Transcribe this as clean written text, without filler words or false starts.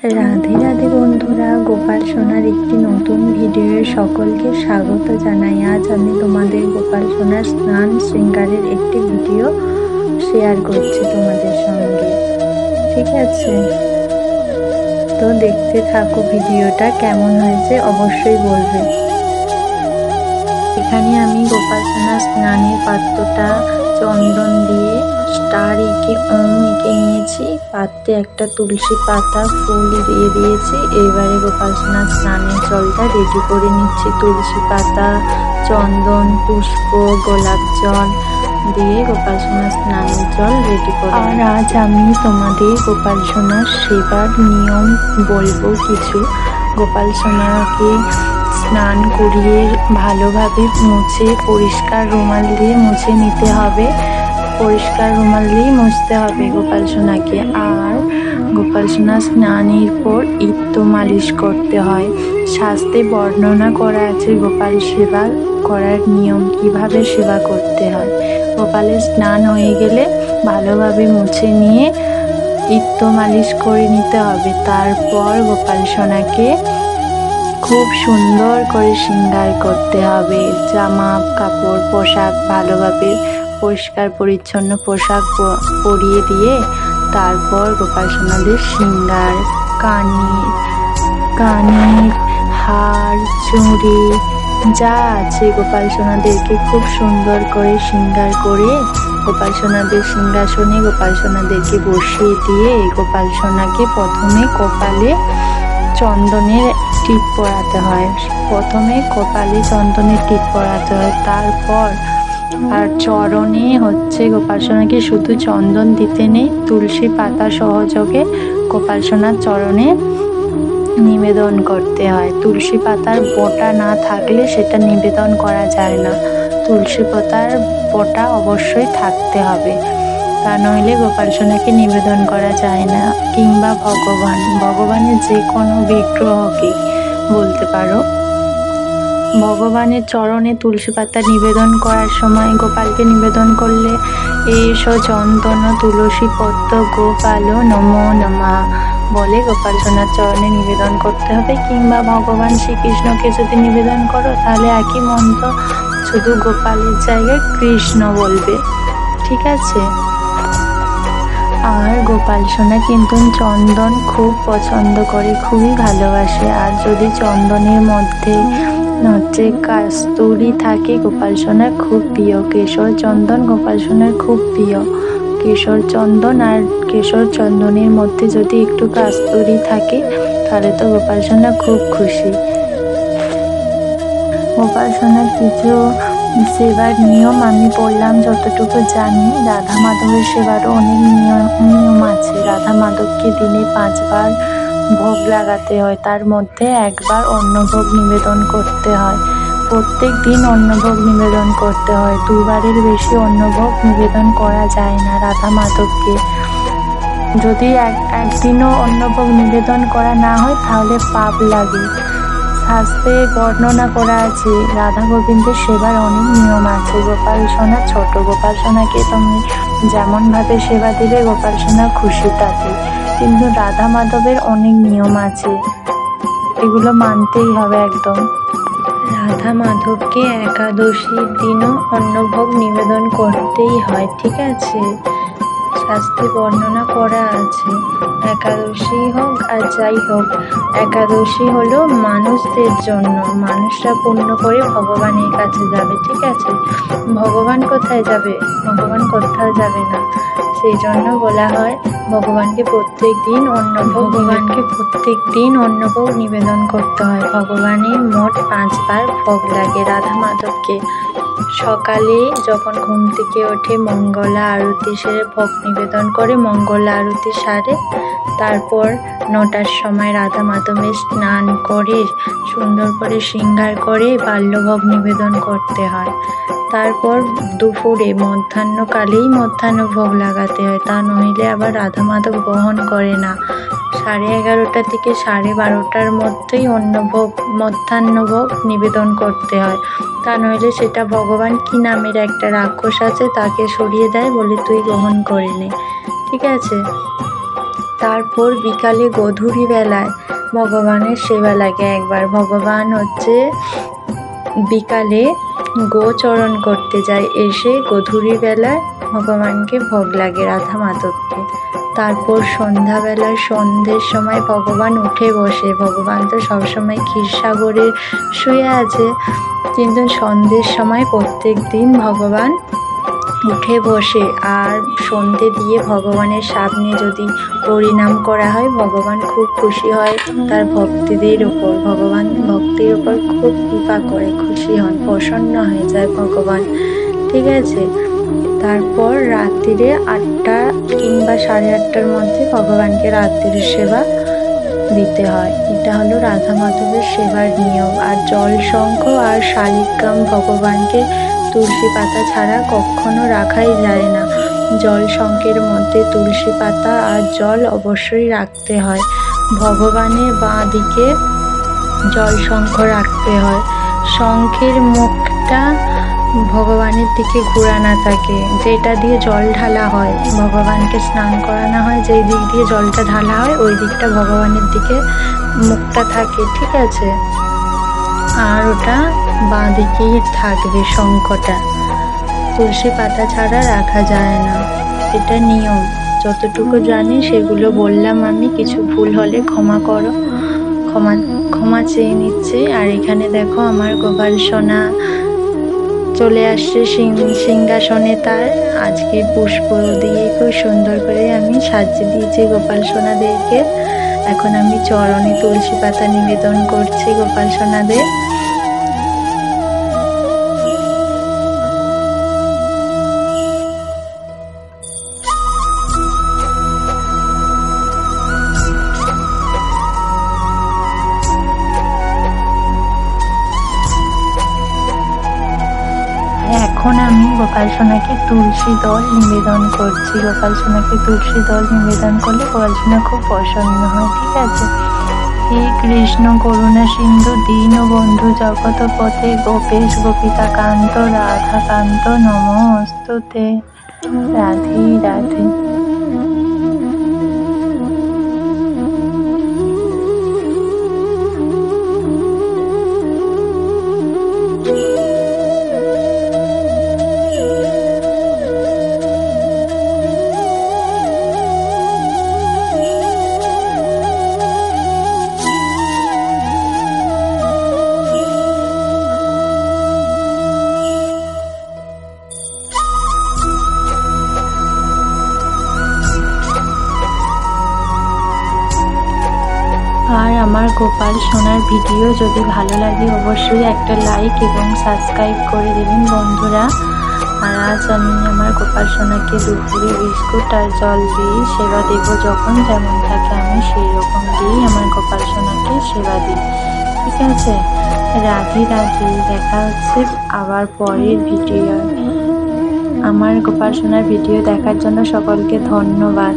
রাধে রাধে বন্ধুরা, গোপাল সোনার একটি নতুন ভিডিওয়ে সকলকে স্বাগত জানাই। আজ আমি তোমাদের গোপাল সোনার স্নান শৃঙ্গারের একটি ভিডিও শেয়ার করছি তোমাদের সঙ্গে। ঠিক আছে, তো দেখতে থাকো, ভিডিওটা কেমন হয়েছে অবশ্যই বলবে। এখানে আমি গোপাল সোনার স্নানের পাত্রটা চন্দন দিয়ে স্টার এঁকে ওম এঁকে নিয়েছি। পাত্রে একটা তুলসী পাতা ফুল দিয়ে দিয়েছি। এবারে গোপাল সোনার স্নানের জলটা রেডি করে নিচ্ছি। তুলসী পাতা, চন্দন, পুষ্প, গোলাপ জল দিয়ে গোপাল সোনার স্নানের জল রেডি করে। আর আজ আমি তোমাদের গোপাল সোনার সেবার নিয়ম বলবো কিছু। গোপাল সোনাকে স্নান করিয়ে ভালোভাবে মুছে পরিষ্কার রুমাল দিয়ে মুছে নিতে হবে। পরিষ্কার রুমাল দিয়ে মুছতে হবে গোপাল সোনাকে। আর গোপাল সোনা স্নানের পর ইত্য মালিশ করতে হয়। শাস্ত্রে বর্ণনা করা আছে গোপাল সেবা করার নিয়ম, কিভাবে সেবা করতে হয়। গোপালের স্নান হয়ে গেলে ভালোভাবে মুছে নিয়ে ইত্য মালিশ করে নিতে হবে। তারপর গোপাল সোনাকে খুব সুন্দর করে শৃঙ্গার করতে হবে। জামা কাপড় পোশাক ভালোভাবে পরিষ্কার পরিচ্ছন্ন পোশাক পরিয়ে দিয়ে তারপর গোপাল সোনাদের শৃঙ্গার, কানের হার, চুড়ি যা আছে গোপাল সোনাদেরকে খুব সুন্দর করে শৃঙ্গার করে গোপাল সোনাদের সিংহাসনে গোপাল সোনাদেরকে বসিয়ে দিয়ে গোপাল সোনাকে প্রথমে কপালে চন্দনের টিপ পরাতে হয়। প্রথমে কপালে চন্দনের টিপ পরাতে হয়। তারপর আর চরণে হচ্ছে গোপাল সোনাকে শুধু চন্দন দিতে নেই, তুলসী পাতা সহযোগে গোপাল সোনার চরণে নিবেদন করতে হয়। তুলসী পাতার বোটা না থাকলে সেটা নিবেদন করা যায় না। তুলসী পাতার বোটা অবশ্যই থাকতে হবে, তা নইলে গোপাল সোনাকে নিবেদন করা যায় না। কিংবা ভগবানের যে কোনো বিগ্রহকে বলতে পারো। ভগবানের চরণে তুলসী পাতা নিবেদন করার সময় গোপালকে নিবেদন করলে এস চন্দন তুলসী পত্র গোপাল নমো নমঃ বলে গোপাল সোনার চরণে নিবেদন করতে হবে। কিংবা ভগবান শ্রীকৃষ্ণকে যদি নিবেদন করো তাহলে একই মন্ত্র, শুধু গোপালের জায়গায় কৃষ্ণ বলবে। ঠিক আছে। আর গোপাল সোনা কিন্তু চন্দন খুব পছন্দ করে, খুবই ভালোবাসে। আর যদি চন্দনের মধ্যে হচ্ছে কাস্তুরি থাকে, গোপাল সোনার খুব প্রিয়। কেশর চন্দন গোপাল সোনার খুব প্রিয়। কেশর চন্দন আর কেশর চন্দনের মধ্যে যদি একটু কাস্তুরি থাকে তাহলে তো গোপাল সোনা খুব খুশি। গোপাল সোনার কিছু সেবার নিয়ম আমি বললাম যতটুকু জানি। রাধা মাধবের সেবারও অনেক নিয়ম আছে। রাধা মাধবকে দিনে 5 বার ভোগ লাগাতে হয়, তার মধ্যে একবার অন্নভোগ নিবেদন করতে হয়। প্রত্যেক দিন অন্নভোগ নিবেদন করতে হয়। 2 বারের বেশি অন্নভোগ নিবেদন করা যায় না রাধা মাধবকে। যদি একদিনও অন্নভোগ নিবেদন করা না হয় তাহলে পাপ লাগে। শাস্ত্রে বর্ণনা করা আছে রাধা গোবিন্দের সেবার অনেক নিয়ম আছে। গোপাল সোনা ছোট, গোপাল সোনাকে তুমি যেমনভাবে সেবা দিলে গোপাল সোনা খুশি তাতে। কিন্তু রাধা মাধবের অনেক নিয়ম আছে, এগুলো মানতেই হবে একদম। রাধা মাধবকে একাদশীর দিনও অন্নভোগ নিবেদন করতেই হয়। ঠিক আছে, শাস্ত্রে বর্ণনা করা আছে। একাদশী হোক আর যাই হোক, একাদশী হলো মানুষদের জন্য, মানুষরা পুণ্য করে ভগবানের কাছে যাবে। ঠিক আছে, ভগবান কোথায় যাবে? ভগবান কোথাও যাবে না। সেই জন্য বলা হয় ভগবানকে প্রত্যেক দিন অন্নভোগ নিবেদন করতে হয়। ভগবানের মোট 5 বার ভোগ লাগে রাধা মাধবকে। সকালে যখন ঘুম থেকে ওঠে মঙ্গলা আরতি সেরে ভোগ নিবেদন করে, মঙ্গলা আরতি সারে তারপর 9টার সময় রাধা মাধবের স্নান করে সুন্দর করে শৃঙ্গার করে বাল্যভোগ নিবেদন করতে হয়। তারপর দুপুরে মধ্যাহ্নকালেই মধ্যাহ্ন ভোগ লাগাতে হয়, তা নইলে আবার রাধা মাধব গ্রহণ করে না। 11:30 থেকে 12:30 মধ্যেই মধ্যাহ্নভোগ নিবেদন করতে হয়, তা নইলে সেটা ভগবান কি নামের একটা রাক্ষস আছে তাকে সরিয়ে দেয় বলে তুই গ্রহণ করে নে। ঠিক আছে, তারপর বিকালে গধূলি বেলায় ভগবানের সেবা লাগে একবার। ভগবান বিকালে গোচরণ করতে যায়, এসে গধূলি বেলায় ভগবানকে ভোগ লাগে রাধা মাধবকে। তারপর সন্ধ্যের সময় ভগবান উঠে বসে। ভগবান তো সবসময় ক্ষীরসাগরে শুয়ে আছে, কিন্তু সন্ধ্যের সময় প্রত্যেক দিন ভগবান উঠে বসে। আর সন্ধে দিয়ে ভগবানের সামনে যদি হরিনাম করা হয়, ভগবান খুব খুশি হয় তার ভক্তদের উপর। ভগবান ভক্তির উপর খুব কৃপা করে, খুশি হন, প্রসন্ন হয়ে যায় ভগবান, ঠিক আছে। তারপর রাত্রিরে 8টা কিংবা 8:30টার মধ্যে ভগবানকে রাত্রির সেবা দিতে হয়। এটা হলো রাধা মাধবের সেবার নিয়ম। আর জল শঙ্খ আর শালিগ্রাম ভগবানকে তুলসী পাতা ছাড়া কখনো রাখাই যায় না। জল শঙ্খের মধ্যে তুলসী পাতা আর জল অবশ্যই রাখতে হয়। ভগবানের বাঁ দিকে জল শঙ্খ রাখতে হয়। শঙ্খের মুখটা ভগবানের দিকে ঘোরানো থাকে, যেটা দিয়ে জল ঢালা হয়, ভগবানকে স্নান করানো হয়, যেই দিক দিয়ে জলটা ঢালা হয় ওই দিকটা ভগবানের দিকে মুখটা থাকে, ঠিক আছে। আর ওটা বাঁ দিকেই থাকবে শঙ্খটা, তুলসী পাতা ছাড়া রাখা যায় না, এটা নিয়ম। যতটুকু জানি সেগুলো বললাম আমি, কিছু ভুল হলে ক্ষমা করো, ক্ষমা চেয়ে নিচ্ছি। আর এখানে দেখো আমার গোপাল সোনা চলে আসছে সিংহাসনে। তার আজকে পুষ্প দিয়ে খুব সুন্দর করে আমি সাজিয়ে দিয়েছি গোপাল সোনাদেরকে। এখন আমি চরণে তুলসী পাতা নিবেদন করছি গোপাল সোনাদের। এখন আমি গোপাল সোনাকে তুলসী দল নিবেদন করছি। গোপাল সোনাকে তুলসী দল নিবেদন করলে গোপাল সোনা খুব প্রসন্ন হয়, ঠিক আছে। হে কৃষ্ণ করুণা সিন্ধু দীনবন্ধু জগৎপতে গোপেশ গোপিকা কান্ত রাধা কান্ত নমস্তুতে। রাধে রাধে। আর আমার গোপাল সোনার ভিডিও যদি ভালো লাগে অবশ্যই একটা লাইক এবং সাবস্ক্রাইব করে দেবেন বন্ধুরা। আর আজ আমি আমার গোপাল সোনাকে দুপুরে বিস্কুট আর জল দিয়ে সেবা দেবো, যখন যেমন থাকে আমি সেই রকম দিয়েই আমার গোপাল সোনাকে সেবা দিই, ঠিক আছে। রাধে রাধে। দেখা হচ্ছে আবার পরের ভিডিও। আমার গোপাল সোনার ভিডিও দেখার জন্য সকলকে ধন্যবাদ।